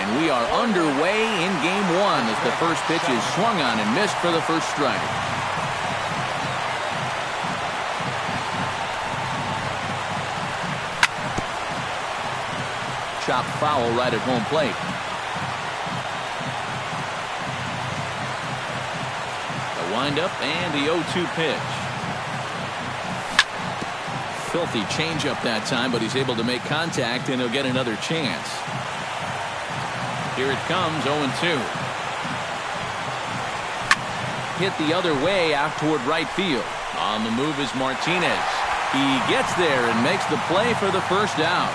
And we are underway in game one as the first pitch is swung on and missed for the first strike. Chop foul right at home plate. The windup and the 0-2 pitch. Filthy changeup that time, but he's able to make contact and he'll get another chance. Here it comes, 0-2. Hit the other way out toward right field. On the move is Martinez. He gets there and makes the play for the first out.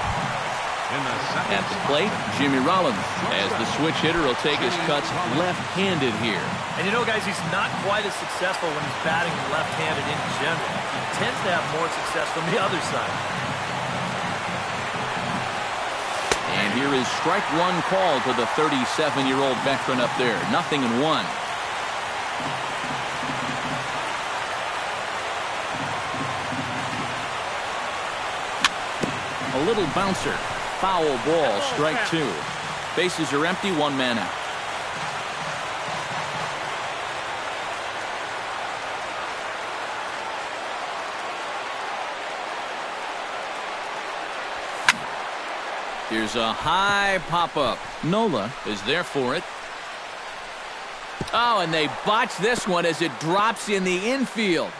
At the plate, Jimmy Rollins, as the switch hitter will take his cuts left-handed here. And you know, guys, he's not quite as successful when he's batting left-handed in general. He tends to have more success from the other side. And here is strike one call to the 37-year-old veteran up there. 0-1. A little bouncer. Foul ball, strike two. Bases are empty, one man out. Here's a high pop-up. Nola is there for it. Oh, and they botch this one as it drops in the infield.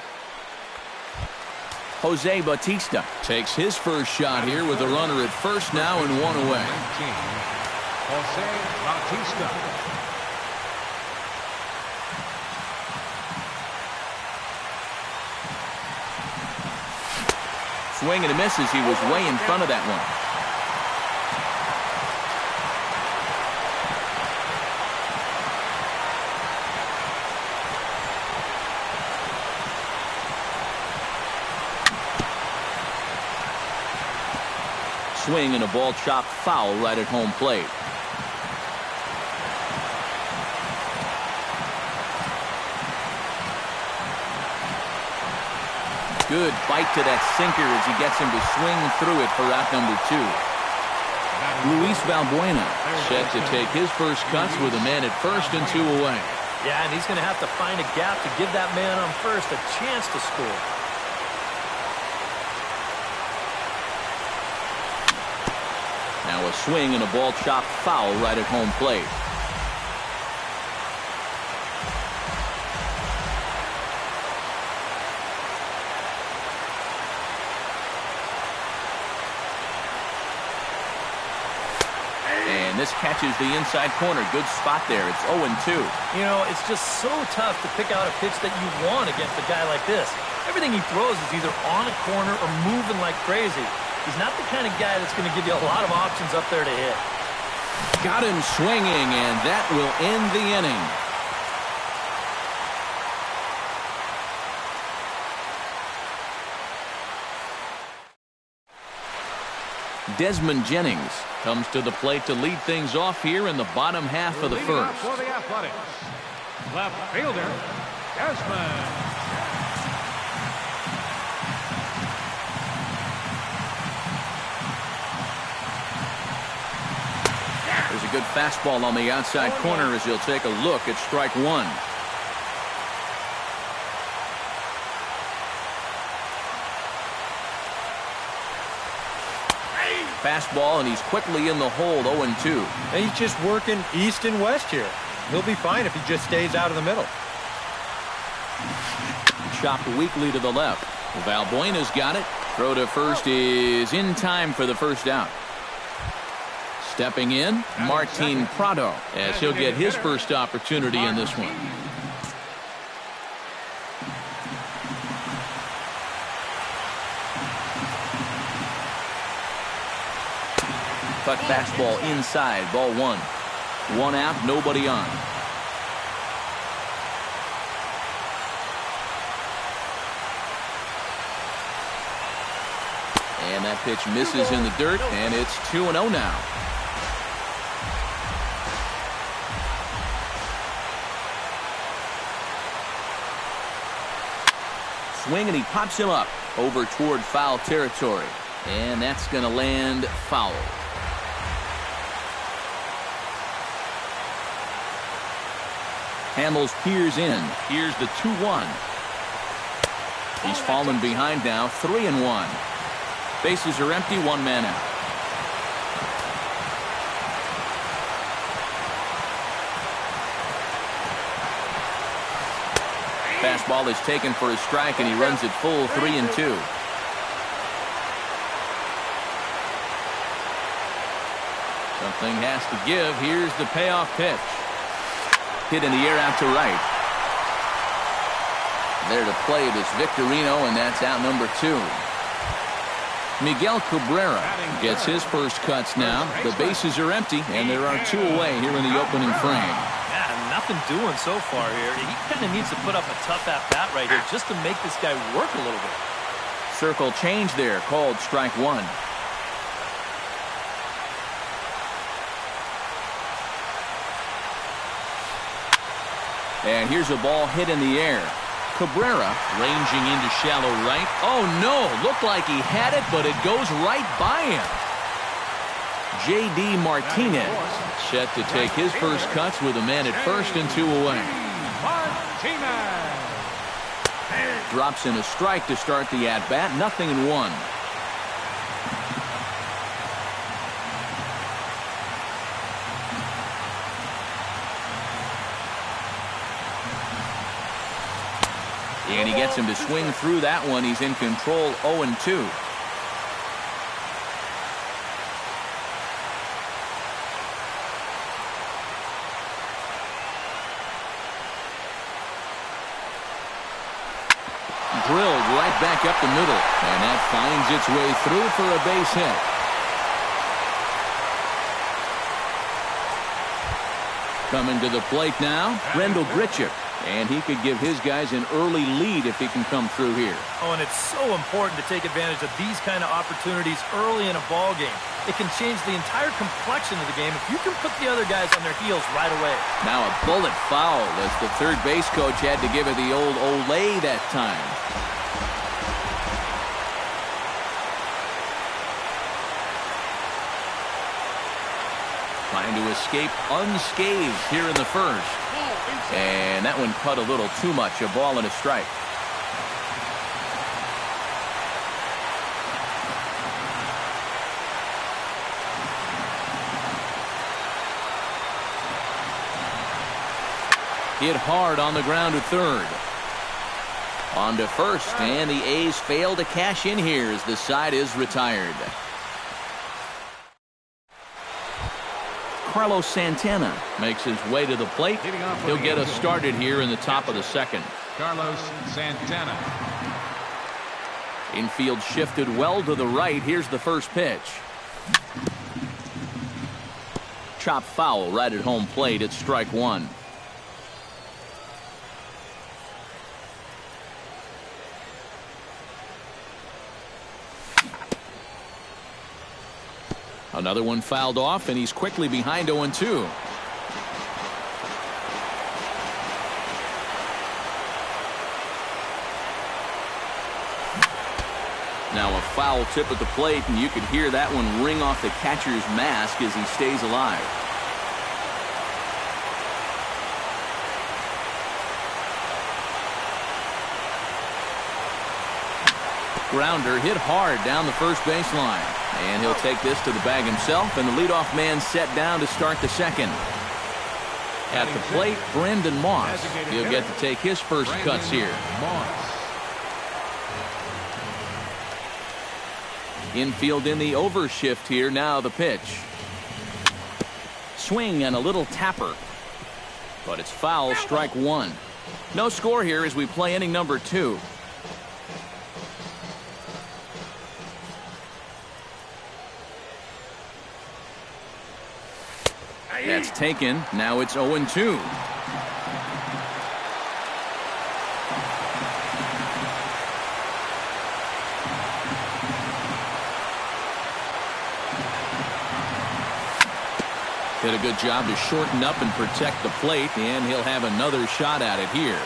Jose Bautista takes his first shot here with a runner at first now and one away. Jose Bautista. Swing and a miss as he was way in front of that one. Swing and a ball chopped foul right at home plate. Good bite to that sinker as he gets him to swing through it for out number two. Luis Valbuena set to take his first cuts with a man at first and two away. Yeah, and he's going to have to find a gap to give that man on first a chance to score. Now a swing and a ball chopped foul right at home plate. And this catches the inside corner. Good spot there. It's 0-2. You know, it's just so tough to pick out a pitch that you want against a guy like this. Everything he throws is either on a corner or moving like crazy. He's not the kind of guy that's going to give you a lot of options up there to hit. Got him swinging, and that will end the inning. Desmond Jennings comes to the plate to lead things off here in the bottom half of the first. For the Athletics, left fielder, Desmond. There's a good fastball on the outside corner as he'll take a look at strike one. Fastball, and he's quickly in the hole, 0-2. And he's just working east and west here. He'll be fine if he just stays out of the middle. Chopped weakly to the left. Valbuena's got it. Throw to first is in time for the first out. Stepping in, Martin Prado, as he'll get his first opportunity in this one. Cut fastball inside, ball one. One out, nobody on. And that pitch misses in the dirt, and it's 2-0 now. Swing, and he pops him up over toward foul territory. And that's going to land foul. Hamels peers in. Here's the 2-1. He's fallen behind now, 3-1. Bases are empty, one man out. Fastball is taken for a strike, and he runs it full, 3-2. Something has to give. Here's the payoff pitch. Hit in the air out to right. There to play it is Victorino, and that's out number 2. Miguel Cabrera gets his first cuts now. The bases are empty, and there are 2 away here in the opening frame. Yeah, nothing doing so far here. He kind of needs to put up a tough at-bat right here just to make this guy work a little bit. Circle change there, called strike 1. And here's a ball hit in the air. Cabrera ranging into shallow right. Oh no, looked like he had it, but it goes right by him. J.D. Martinez set to take his first cuts with a man at first and 2 away. Drops in a strike to start the at-bat, 0-1. And he gets him to swing through that one. He's in control, 0-2. Drilled right back up the middle, and that finds its way through for a base hit. Coming to the plate now, Rendell Grichuk. And he could give his guys an early lead if he can come through here. Oh, and it's so important to take advantage of these kind of opportunities early in a ball game. It can change the entire complexion of the game if you can put the other guys on their heels right away. Now a bullet foul as the third base coach had to give it the old Olay that time. Trying to escape unscathed here in the first. And that one cut a little too much. A ball and a strike. Hit hard on the ground to third. On to first, and the A's fail to cash in here as the side is retired. Carlos Santana makes his way to the plate. He'll get us started here in the top of the second. Carlos Santana. Infield shifted well to the right. Here's the first pitch. Chop foul right at home plate. It's strike 1. Another one fouled off, and he's quickly behind 0-2. Now a foul tip at the plate, and you could hear that one ring off the catcher's mask as he stays alive. Grounder hit hard down the first baseline. And he'll take this to the bag himself, and the leadoff man set down to start the second. At the plate, Brendan Moss. He'll get to take his first cuts here. Infield in the overshift here. Now the pitch. Swing and a little tapper. But it's foul, strike 1. No score here as we play inning number 2. That's taken. Now it's 0-2. Did a good job to shorten up and protect the plate, and he'll have another shot at it here.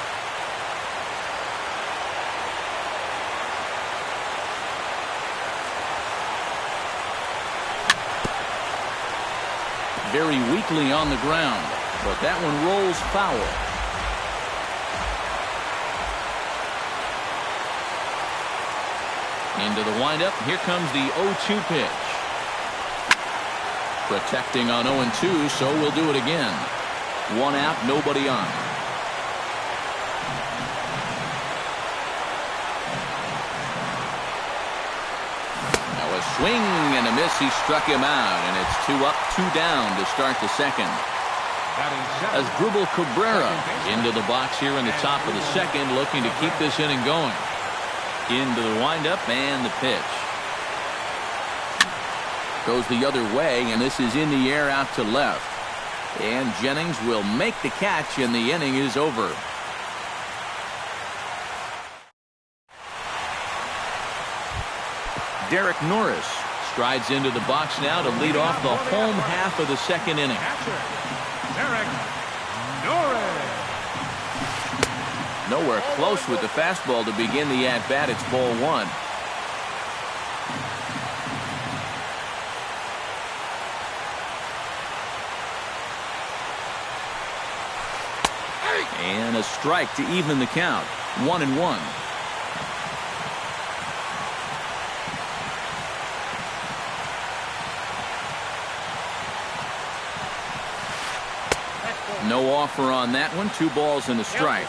Very weakly on the ground, but that one rolls foul. Into the windup. Here comes the 0-2 pitch. Protecting on 0-2, so we'll do it again. One out, nobody on. Now a swing and a miss. He struck him out, and it's 2 up, 2 down to start the second. As Drupal Cabrera into the box here in the top of the second, looking to keep this inning going. Into the windup and the pitch. Goes the other way, and this is in the air out to left. And Jennings will make the catch, and the inning is over. Derek Norris strides into the box now to lead off the home half of the second inning. Derek Norris. Nowhere close with the fastball to begin the at-bat. It's ball one. And a strike to even the count. 1-1. No offer on that one. 2 balls and a strike.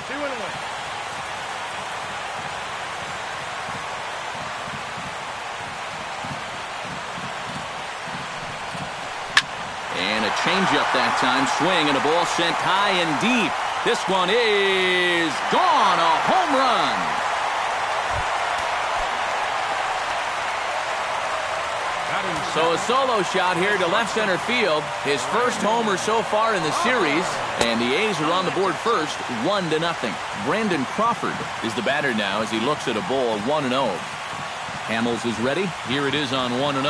And a changeup that time. Swing and a ball sent high and deep. This one is gone. A home run. So a solo shot here to left center field. His first homer so far in the series. And the A's are on the board first, 1-0. Brandon Crawford is the batter now as he looks at a ball 1-0. Hamels is ready. Here it is on 1-0.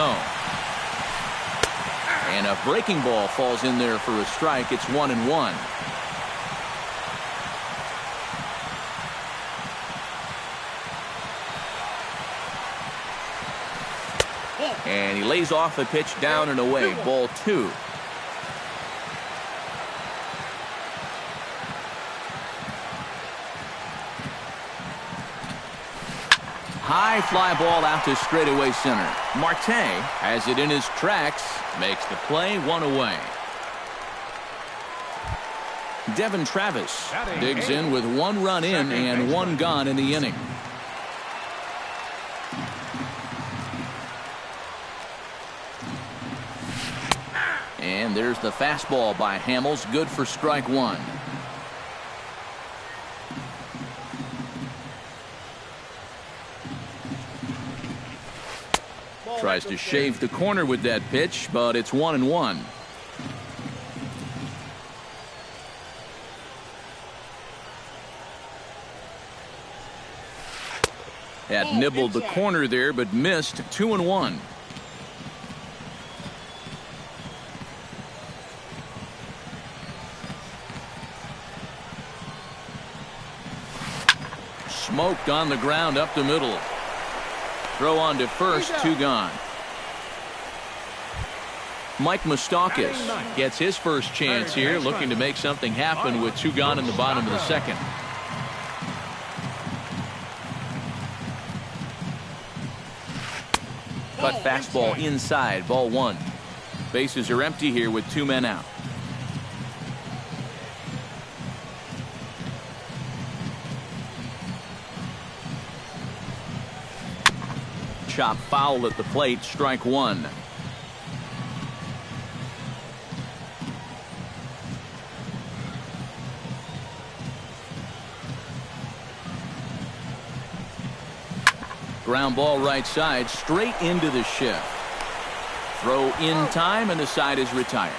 And a breaking ball falls in there for a strike. It's 1-1. And he lays off a pitch down and away. Ball 2. High fly ball out to straightaway center. Marte has it in his tracks. Makes the play. 1 away. Devin Travis digs in with 1 run in and 1 gone in the inning. And there's the fastball by Hamels, good for strike 1. Tries to shave the corner with that pitch, but it's 1-1. That nibbled the corner there, but missed. 2-1. Smoked on the ground up the middle. Throw on to first, 2 gone. Mike Moustakas gets his first chance here, looking to make something happen with 2 gone in the bottom of the second. Cut fastball inside, ball 1. Bases are empty here with 2 men out. Chop foul at the plate, strike 1. Ground ball right side, straight into the shift. Throw in time, and the side is retired.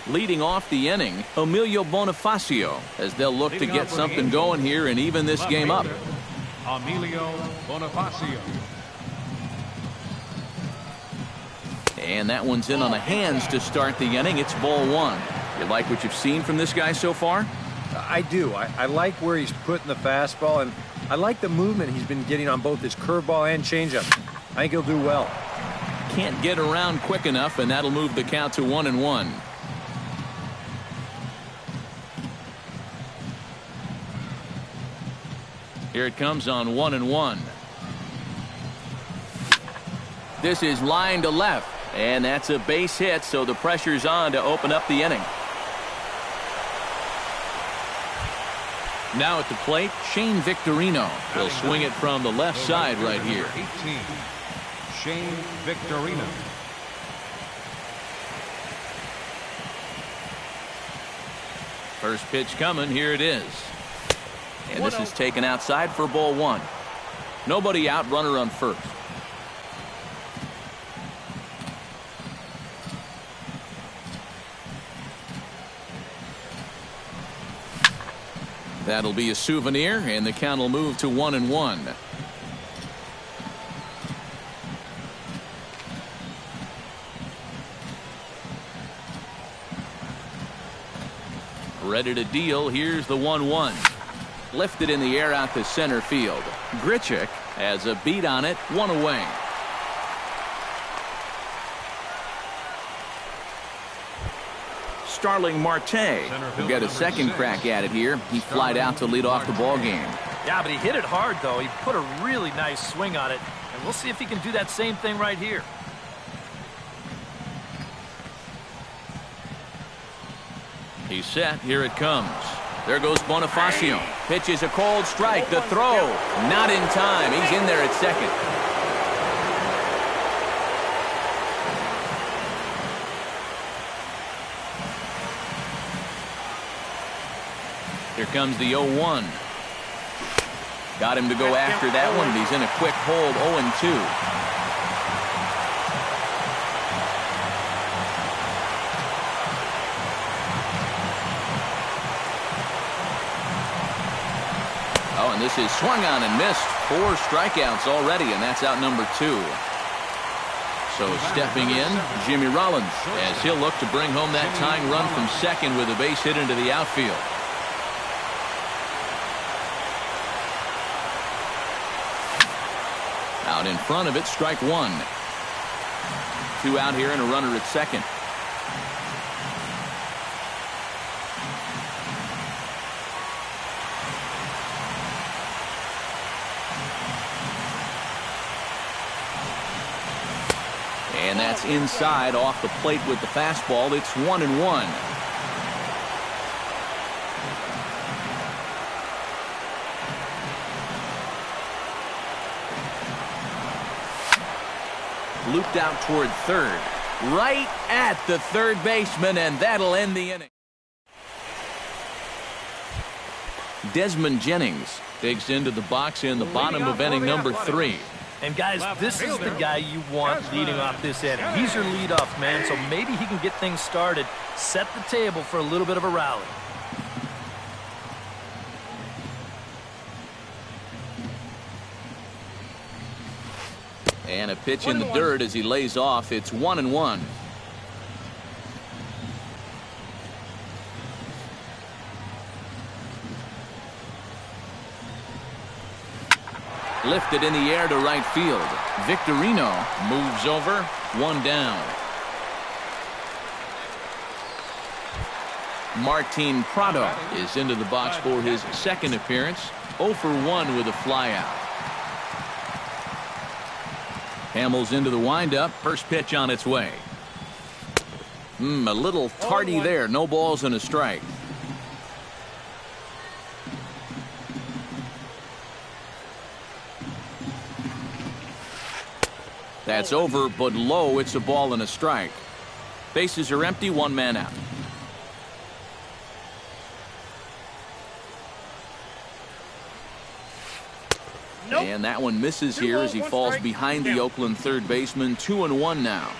Leading off the inning, Emilio Bonifacio, as they'll look to get something going here and even this game up. Emilio Bonifacio. And that one's in on the hands to start the inning. It's ball 1. You like what you've seen from this guy so far? I do. I like where he's putting the fastball, and I like the movement he's been getting on both his curveball and changeup. I think he'll do well. Can't get around quick enough, and that'll move the count to 1-1. Here it comes on 1-1. This is line to left, and that's a base hit, so the pressure's on to open up the inning. Now at the plate, Shane Victorino will swing it from the left side right here. 18, Shane Victorino. First pitch coming, here it is. And this is taken outside for ball one. Nobody out, runner on first. That'll be a souvenir, and the count will move to 1-1. Ready to deal. Here's the 1-1. Lifted in the air out to center field. Grichuk has a beat on it, one away. Starling Marte will get a second crack at it here. He flied out to lead off the ball game. Yeah, but he hit it hard, though. He put a really nice swing on it, and we'll see if he can do that same thing right here. He's set. Here it comes. There goes Bonifacio. Pitches a cold strike. The throw. Not in time. He's in there at second. Here comes the 0-1. Got him to go after that one. He's in a quick hold. 0-2. And this is swung on and missed. 4 strikeouts already, and that's out number 2. So stepping in, Jimmy Rollins, as he'll look to bring home that tying run from second with a base hit into the outfield. Out in front of it, strike 1. 2 out here and a runner at second. And that's inside off the plate with the fastball. It's 1-1. Looped out toward third. Right at the third baseman, and that'll end the inning. Desmond Jennings digs into the box in the bottom of inning number 3. And guys, this is the guy you want leading off this inning. He's your leadoff man, so maybe he can get things started, set the table for a little bit of a rally. And a pitch in the dirt as he lays off. It's 1-1. Lifted in the air to right field. Victorino moves over. 1 down. Martin Prado is into the box for his second appearance. 0 for 1 with a flyout. Hamels into the windup. First pitch on its way. A little tardy there. No balls and a strike. That's over, but low. It's a ball and a strike. Bases are empty. 1 man out. Nope. And that one misses here as he falls behind the Oakland third baseman. 2-1 now.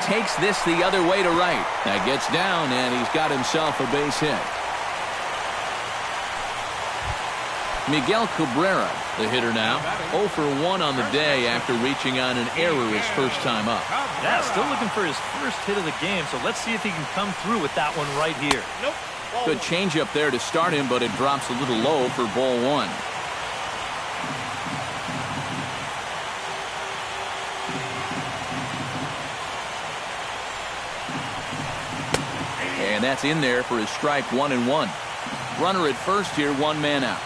Takes this the other way to right. That gets down, and he's got himself a base hit. Miguel Cabrera, the hitter now. 0 for 1 on the day after reaching on an error his first time up. Yeah, still looking for his first hit of the game, so let's see if he can come through with that one right here. Good changeup there to start him, but it drops a little low for ball 1. And that's in there for his strike 1-1. Runner at first here, 1 man out.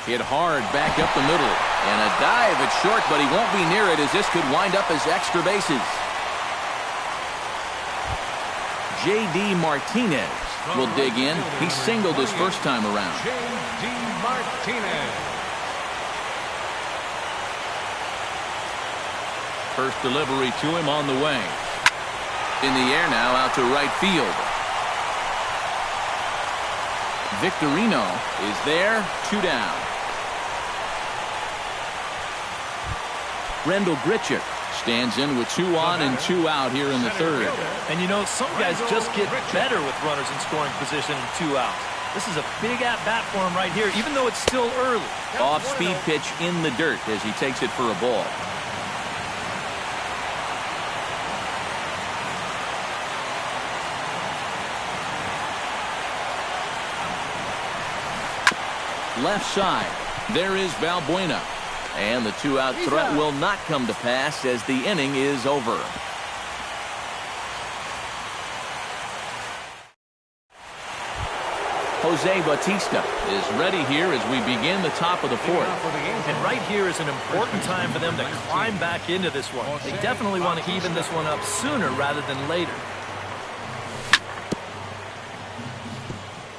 Hit hard back up the middle. And a dive at short, but he won't be near it as this could wind up as extra bases. J.D. Martinez will dig in. He singled his first time around. J.D. Martinez. First delivery to him on the way. In the air now out to right field. Victorino is there, 2 down. Rendell Grichuk stands in with 2 on and 2 out here in the third. And you know, some guys just get better with runners in scoring position and 2 outs. This is a big at-bat for him right here, even though it's still early. Off-speed pitch in the dirt as he takes it for a ball. Left side. There is Valbuena. And the 2-out threat will not come to pass as the inning is over. Jose Bautista is ready here as we begin the top of the 4th. And right here is an important time for them to climb back into this one. They definitely want to even this one up sooner rather than later.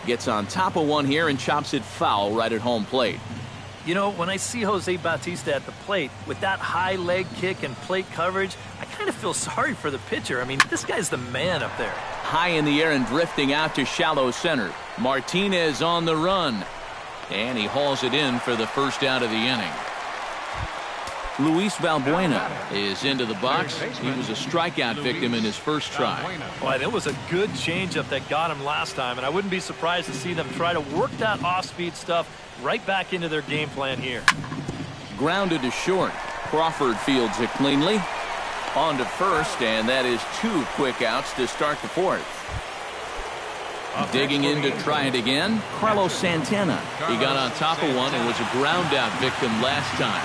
Gets on top of one here and chops it foul right at home plate. You know, when I see Jose Bautista at the plate with that high leg kick and plate coverage, I kind of feel sorry for the pitcher. I mean, this guy's the man up there. High in the air and drifting out to shallow center. Martinez on the run. And he hauls it in for the first out of the inning. Luis Valbuena is into the box. He was a strikeout victim in his first try. Boy, that was a good changeup that got him last time, and I wouldn't be surprised to see them try to work that off-speed stuff right back into their game plan here. Grounded to short. Crawford fields it cleanly. On to first, and that is 2 quick outs to start the 4th. Digging in to try it again, Carlos Santana. He got on top of one and was a ground out victim last time.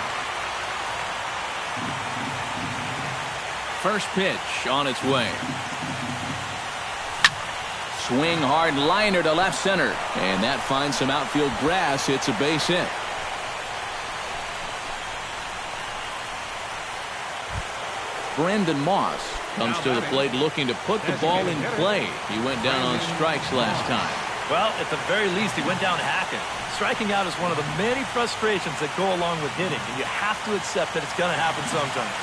First pitch on its way. Swing hard liner to left center. And that finds some outfield grass. It's a base hit. Brandon Moss comes to the plate looking to put the ball in play. He went down on strikes last time. Well, at the very least, he went down hacking. Striking out is one of the many frustrations that go along with hitting, and you have to accept that it's going to happen sometimes.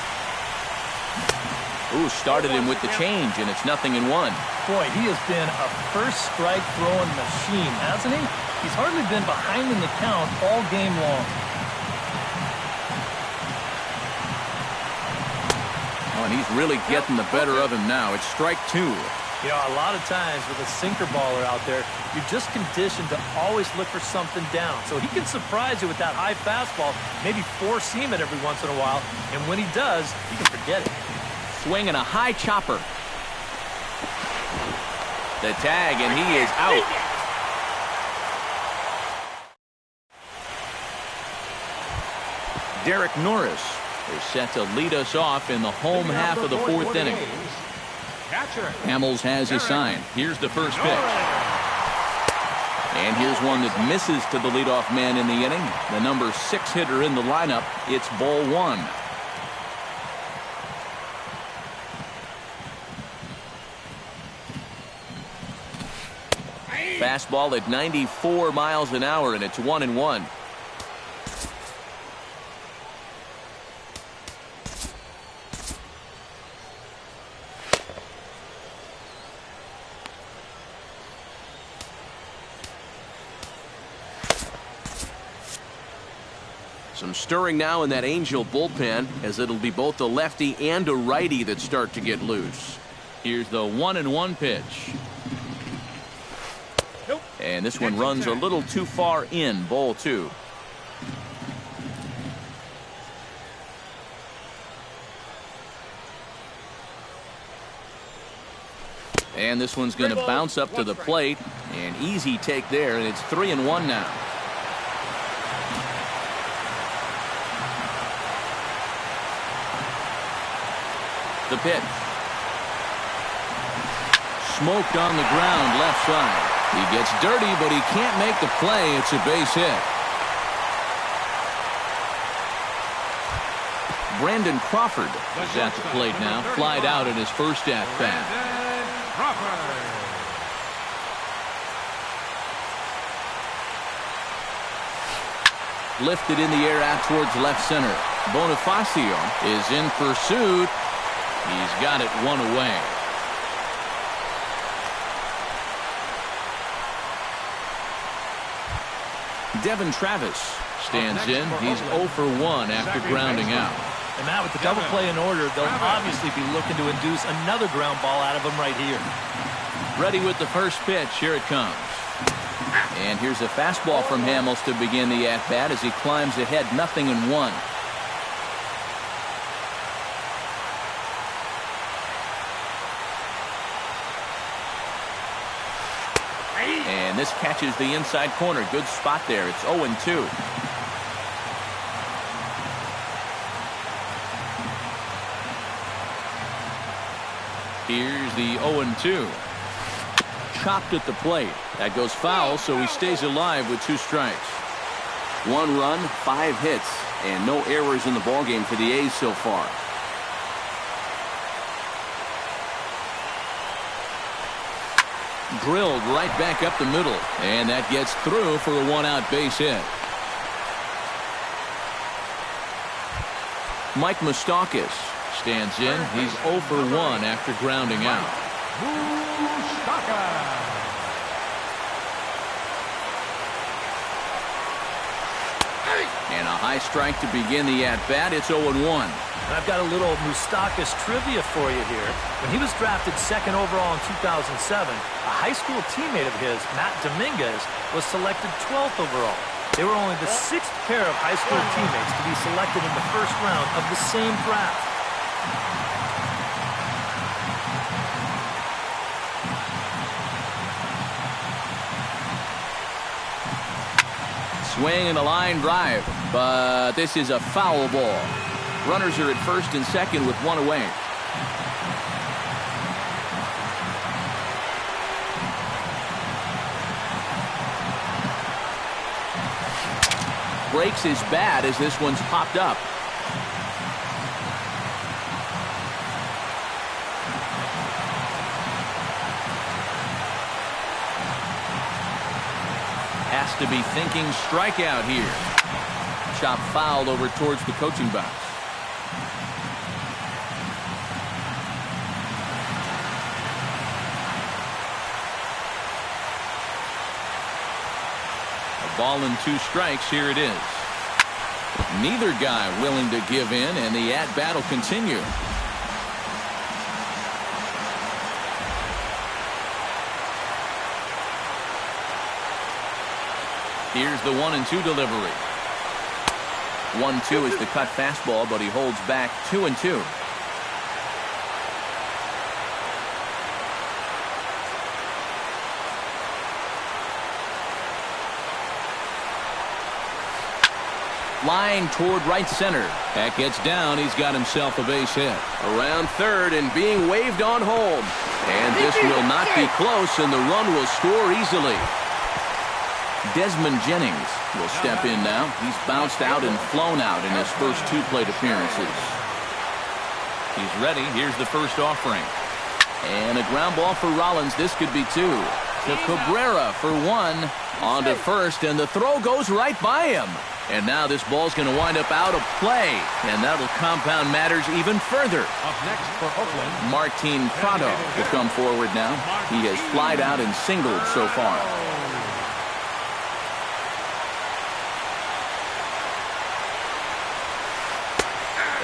Ooh, started him with the change, and it's 0-1. Boy, he has been a first strike throwing machine, hasn't he? He's hardly been behind in the count all game long. Oh, and he's really getting the better of him now. It's strike 2. You know, a lot of times with a sinker baller out there, you're just conditioned to always look for something down. So he can surprise you with that high fastball, maybe force seam it every once in a while, and when he does, you can forget it. Swing and a high chopper. The tag, and he is out. Derek Norris is set to lead us off in the home half of the 4th inning. Hamels has his sign. Here's the first pitch. And here's one that misses to the leadoff man in the inning. The number 6 hitter in the lineup. It's ball 1. Fastball at 94 miles an hour, and it's 1-1. Some stirring now in that Angel bullpen, as it'll be both a lefty and a righty that start to get loose. Here's the 1-1 pitch. And this one runs a little too far in, ball 2. And this one's going to bounce up to the plate. An easy take there, and it's 3-1 now. The pitch. Smoked on the ground left side. He gets dirty, but he can't make the play. It's a base hit. Brandon Crawford is at the plate now. Flied out in his first at-bat. Lifted in the air out towards left center. Bonifacio is in pursuit. He's got it one away. Devin Travis stands in. He's 0 for 1 after grounding out. And Matt, with the double play in order, they'll obviously be looking to induce another ground ball out of him right here. Ready with the first pitch. Here it comes. And here's a fastball from Hamels to begin the at-bat as he climbs ahead 0-1. And this catches the inside corner. Good spot there. It's 0-2. Here's the 0-2. Chopped at the plate. That goes foul, so he stays alive with 2 strikes. 1 run, 5 hits, and no errors in the ballgame for the A's so far. Drilled right back up the middle, and that gets through for a 1-out base hit. Mike Moustakas stands in. He's 0 for 1 after grounding out. And a high strike to begin the at-bat. It's 0-1. I've got a little Moustakas trivia for you here. When he was drafted 2nd overall in 2007, a high school teammate of his, Matt Dominguez, was selected 12th overall. They were only the 6th pair of high school teammates to be selected in the first round of the same draft. Swing and a line drive, but this is a foul ball. Runners are at first and second with 1 away. Breaks his bat as this one's popped up. Has to be thinking strikeout here. Chop fouled over towards the coaching box. A ball and 2 strikes. Here it is. Neither guy willing to give in, and the at-bat will continue. Here's the 1-2 delivery. 1-2 is the cut fastball, but he holds back 2-2. Line toward right center. That gets down. He's got himself a base hit. Around third and being waved on home. And this will not be close, and the run will score easily. Desmond Jennings will step in now. He's bounced out and flown out in his first 2 plate appearances. He's ready. Here's the first offering. And a ground ball for Rollins. This could be 2. To Cabrera for 1. On to first, and the throw goes right by him. And now this ball's going to wind up out of play, and that'll compound matters even further. Up next for Oakland, Martin Prado will come forward now. He has flied out and singled so far.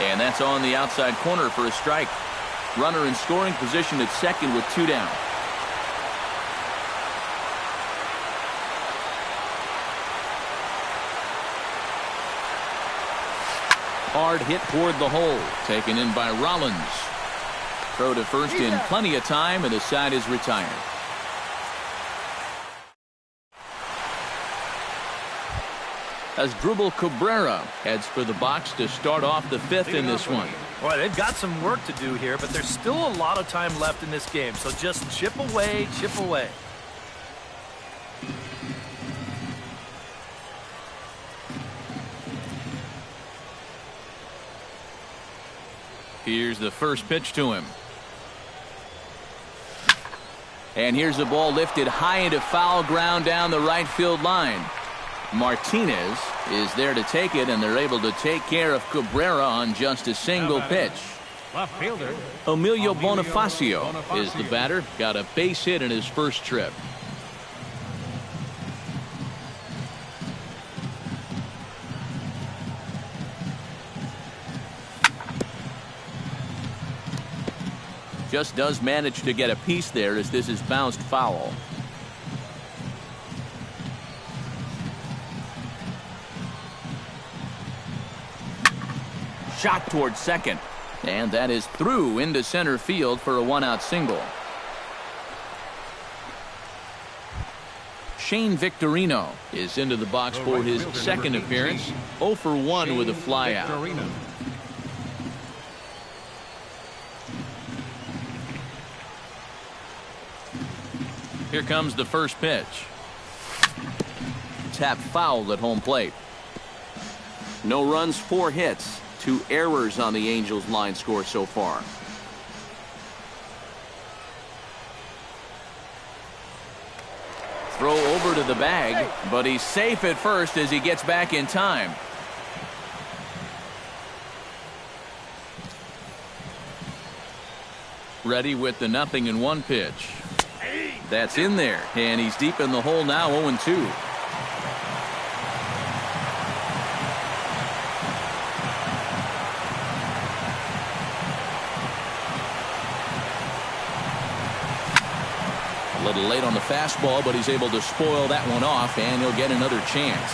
And that's on the outside corner for a strike. Runner in scoring position at second with 2 down. Hard hit toward the hole. Taken in by Rollins. Throw to first in plenty of time, and the side is retired. Asdrubal Cabrera heads for the box to start off the fifth in this one. Boy, they've got some work to do here, but there's still a lot of time left in this game, so just chip away, chip away. Here's the first pitch to him. And here's the ball lifted high into foul ground down the right field line. Martinez is there to take it, and they're able to take care of Cabrera on just a single pitch. Left fielder Emilio Bonifacio is the batter. Got a base hit in his first trip. Just does manage to get a piece there as this is bounced foul. Shot towards second. And that is through into center field for a one-out single. Shane Victorino is into the box for his second appearance. 0 for 1 with a flyout. Here comes the first pitch. Tap foul at home plate. No runs, 4 hits. 2 errors on the Angels line score so far. Throw over to the bag, but he's safe at first as he gets back in time. Ready with the 0-1 pitch. That's in there, and he's deep in the hole now, 0-2. A little late on the fastball, but he's able to spoil that one off, and he'll get another chance.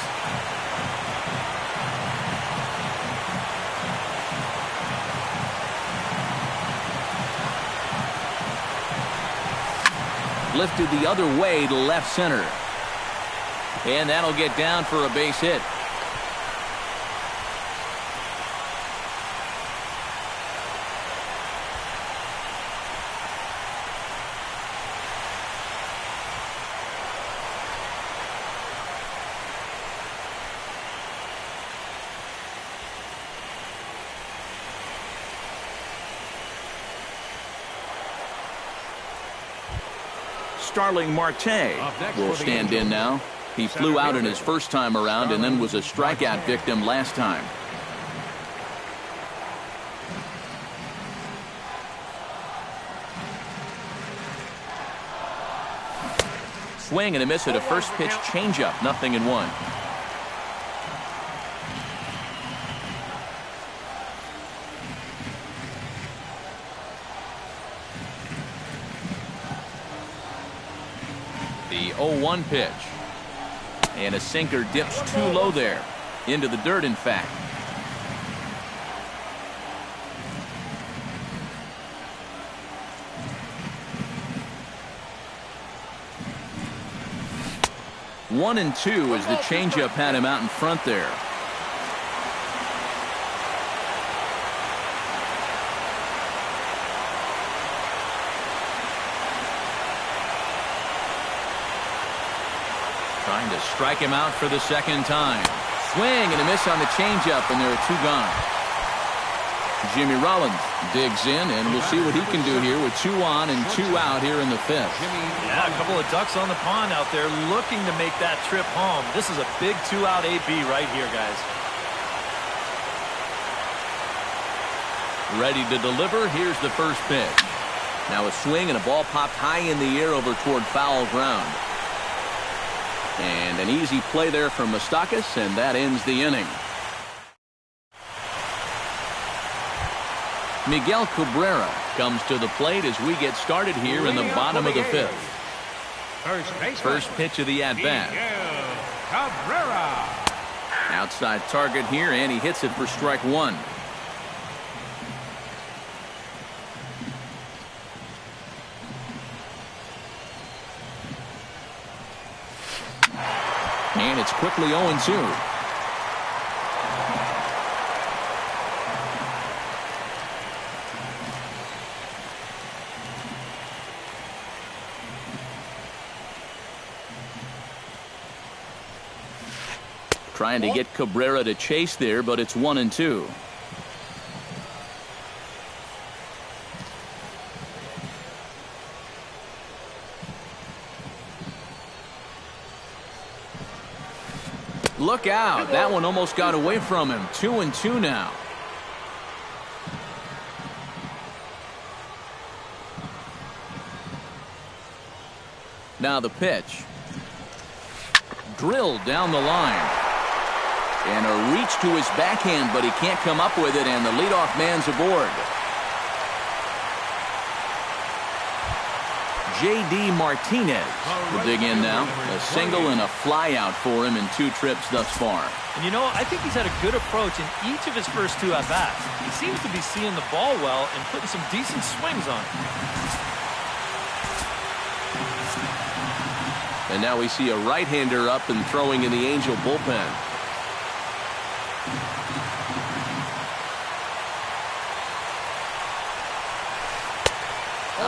Lifted the other way to left center. And that'll get down for a base hit. Starling Marte will stand in now. He flew out in his first time around and then was a strikeout victim last time. Swing and a miss at a first pitch changeup, 0-1. The 0-1 pitch. And a sinker dips too low there. Into the dirt, in fact. One and two as the changeup had him out in front there. Trying to strike him out for the second time. Swing and a miss on the changeup, and there are 2 gone. Jimmy Rollins digs in, and we'll see what he can do here with 2 on and 2 out here in the 5th. Yeah, a couple of ducks on the pond out there looking to make that trip home. This is a big 2-out AB right here, guys. Ready to deliver. Here's the first pitch. Now a swing and a ball popped high in the air over toward foul ground. And an easy play there from Moustakas, and that ends the inning. Miguel Cabrera comes to the plate as we get started here in the bottom of the 5th. First pitch of the at-bat. Cabrera. Outside target here, and he hits it for strike 1. And it's quickly 0-2. Trying to get Cabrera to chase there, but it's 1-2. Look out. That one almost got away from him. 2-2 now. Now the pitch. Drilled down the line. And a reach to his backhand, but he can't come up with it, and the leadoff man's aboard. J.D. Martinez will dig in now. A single and a flyout for him in 2 trips thus far. And you know, I think he's had a good approach in each of his first 2 at-bats. He seems to be seeing the ball well and putting some decent swings on it. And now we see a right-hander up and throwing in the Angel bullpen.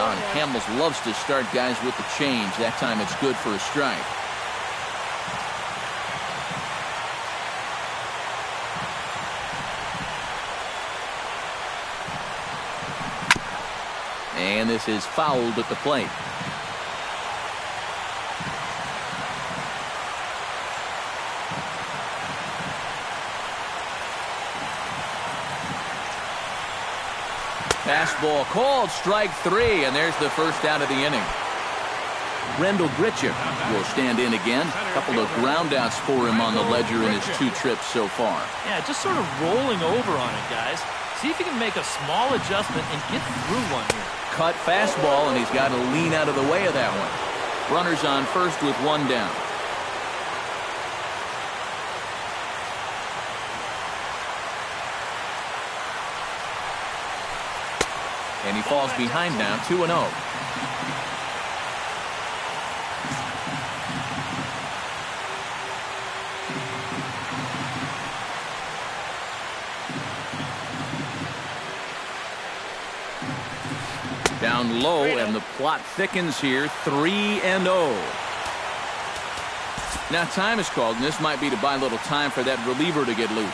And Hamels loves to start guys with the change. That time it's good for a strike. And this is fouled at the plate. Fastball called, strike 3, and there's the first out of the inning. Rendell Grichuk will stand in again. A couple of groundouts for him on the ledger in his 2 trips so far. Yeah, just sort of rolling over on it, guys. See if he can make a small adjustment and get through one here. Cut fastball, and he's got to lean out of the way of that one. Runners on first with 1 down. And he falls behind now, 2-0. Down low, and the plot thickens here, 3-0. Now time is called, and this might be to buy a little time for that reliever to get loose.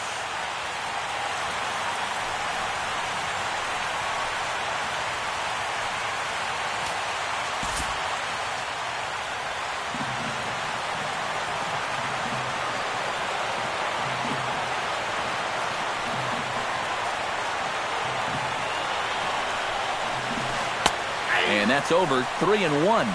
And that's over, 3-1.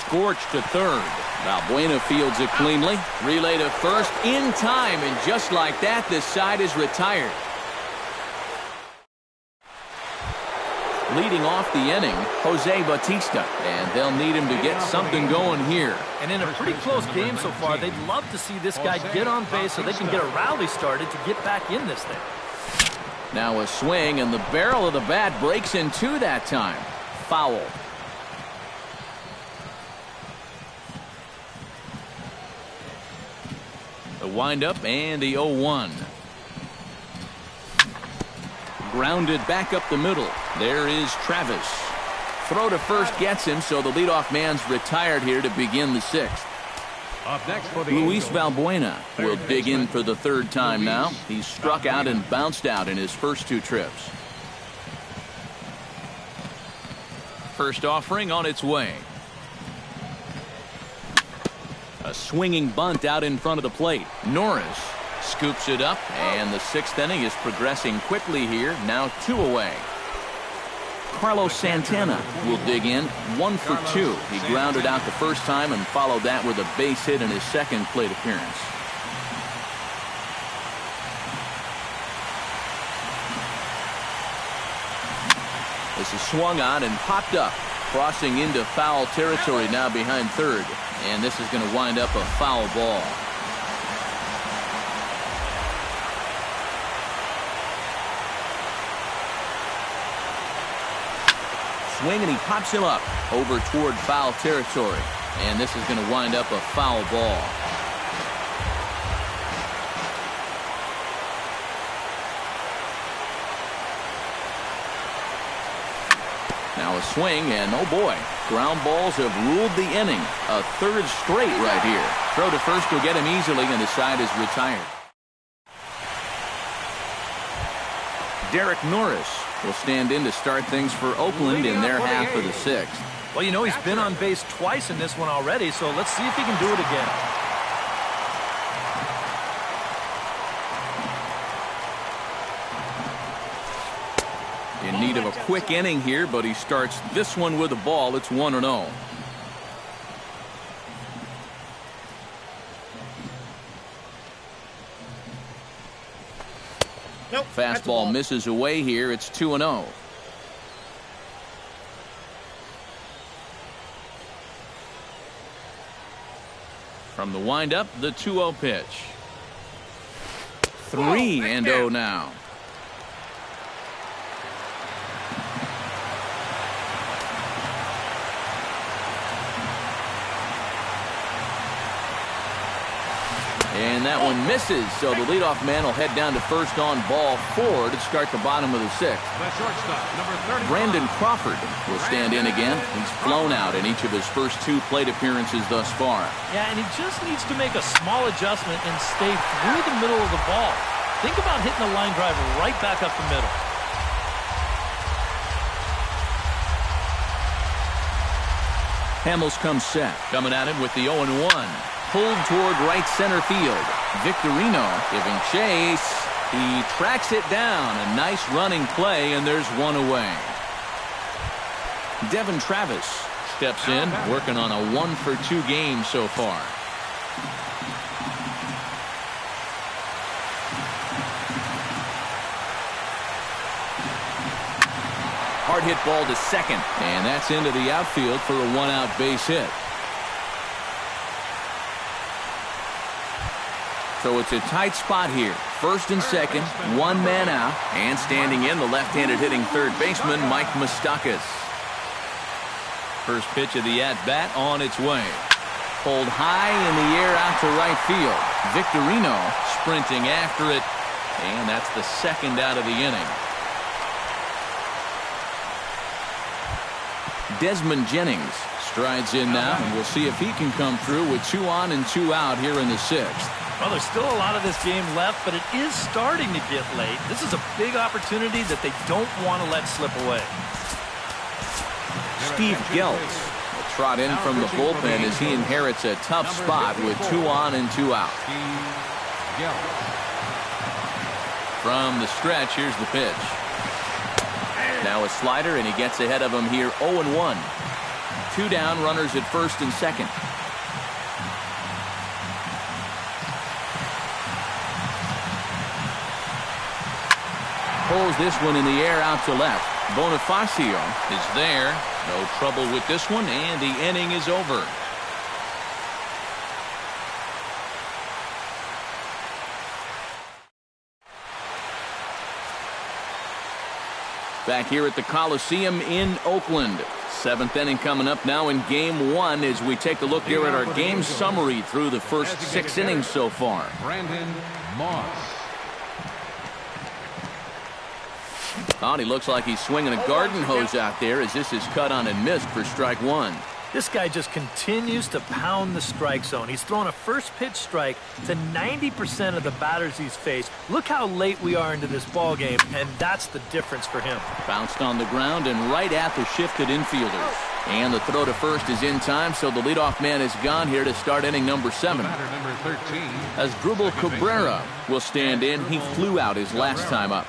Scorched to third. Valbuena fields it cleanly. Relay to first in time, and just like that, this side is retired. Leading off the inning, Jose Bautista, and they'll need him to get something going here. And in a pretty close game so far, they'd love to see this guy get on base so they can get a rally started to get back in this thing. Now a swing, and the barrel of the bat breaks in 2 that time. Foul. The windup and the 0-1. Grounded back up the middle. There is Travis. Throw to first gets him, so the leadoff man's retired here to begin the 6th. Up next for the Luis Angels, Valbuena will dig in for the 3rd time now. He's struck out and bounced out in his first 2 trips. First offering on its way. A swinging bunt out in front of the plate. Norris scoops it up, and the 6th inning is progressing quickly here. Now 2 away. Carlos Santana will dig in, 1 for 2. He grounded out the first time and followed that with a base hit in his 2nd plate appearance. This is swung on and popped up, crossing into foul territory now behind third, and this is going to wind up a foul ball. Swing, and he pops him up over toward foul territory, and this is going to wind up a foul ball. Now a swing, and oh boy, ground balls have ruled the inning. A third straight right here. Throw to first will get him easily, and the side is retired. Derek Norris will stand in to start things for Oakland in their half of the sixth. Well, you know, he's been on base twice in this one already, so let's see if he can do it again. In need of a quick inning here, but he starts this one with a ball. It's 1-0. Nope, fastball misses away here. It's 2-0. From the windup, the 2-0 pitch. 3-0 now. And that one misses, so the leadoff man will head down to first on ball 4 to start the bottom of the sixth. The shortstop, number 35. Brandon Crawford will stand in again. He's flown out in each of his first 2 plate appearances thus far. Yeah, and he just needs to make a small adjustment and stay through the middle of the ball. Think about hitting a line drive right back up the middle. Hamels comes set. Coming at him with the 0-1. Pulled toward right center field. Victorino giving chase. He tracks it down. A nice running play, and there's one away. Devin Travis steps in, working on a 1-for-2 game so far. Hard hit ball to second, and that's into the outfield for a 1-out base hit. So it's a tight spot here. First and second, 1 man out, and standing in the left-handed hitting third baseman, Mike Moustakas. First pitch of the at-bat on its way. Pulled high in the air out to right field. Victorino sprinting after it, and that's the second out of the inning. Desmond Jennings strides in now, and we'll see if he can come through with 2 on and 2 out here in the sixth. Well, there's still a lot of this game left, but it is starting to get late. This is a big opportunity that they don't want to let slip away. Steve Geltz will trot in from the bullpen as he inherits a tough spot with 2 on and 2 out. From the stretch, here's the pitch. Now a slider, and he gets ahead of him here, 0-1. 2 down, runners at first and second. Pulls this one in the air out to left. Bonifacio is there. No trouble with this one, and the inning is over. Back here at the Coliseum in Oakland. 7th inning coming up now in Game 1 as we take a look here at our game summary through the first 6 innings so far. Brandon Moss. Oh, he looks like he's swinging a garden hose out there as this is cut on and missed for strike 1. This guy just continues to pound the strike zone. He's thrown a first pitch strike to 90% of the batters he's faced. Look how late we are into this ball game, and that's the difference for him. Bounced on the ground and right at the shifted infielders. And the throw to first is in time, so the leadoff man is gone here to start inning number 7. Number 13. As Drupal Cabrera will stand in. He flew out his last time up.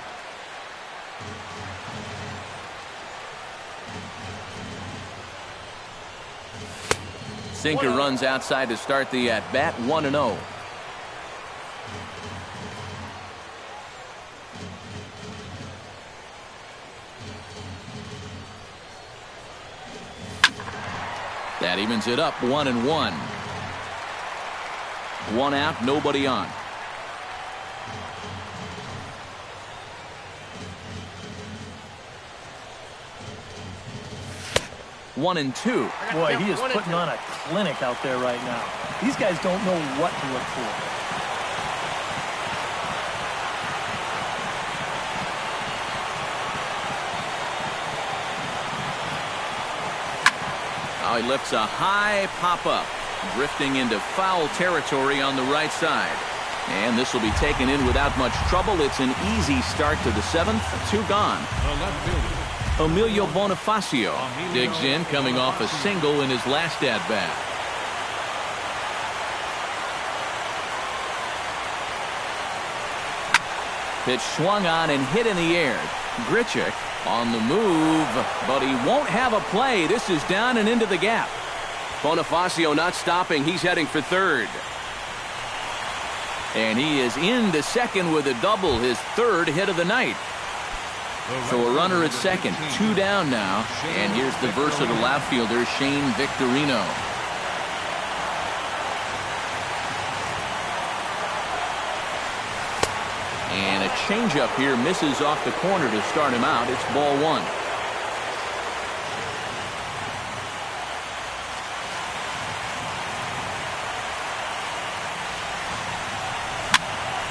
Sinker runs outside to start the at-bat, 1-0. That evens it up, 1-1. 1 out, nobody on. One and 2. Boy, he is putting on a clinic out there right now. These guys don't know what to look for. Now he lifts a high pop-up, drifting into foul territory on the right side. And this will be taken in without much trouble. It's an easy start to the 7th. 2 gone. The left fielder. Emilio Bonifacio digs in, coming off a single in his last at-bat. Pitch swung on and hit in the air. Grichuk on the move, but he won't have a play. This is down and into the gap. Bonifacio not stopping. He's heading for third. And he is into second with a double, his 3rd hit of the night. So a runner at second, 2 down now. And here's the versatile outfielder, Shane Victorino. And a changeup here misses off the corner to start him out. It's ball 1.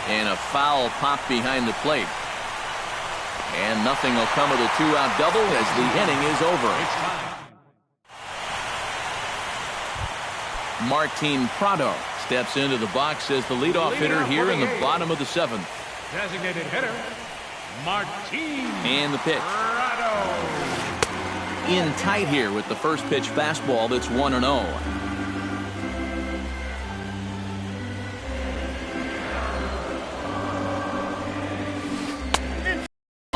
And a foul pop behind the plate. And nothing will come of the 2-out double as the inning is over. Martin Prado steps into the box as the leadoff hitter here in the bottom of the 7th. Designated hitter, Martin. And the pitch. Prado. In tight here with the first pitch fastball that's 1-0.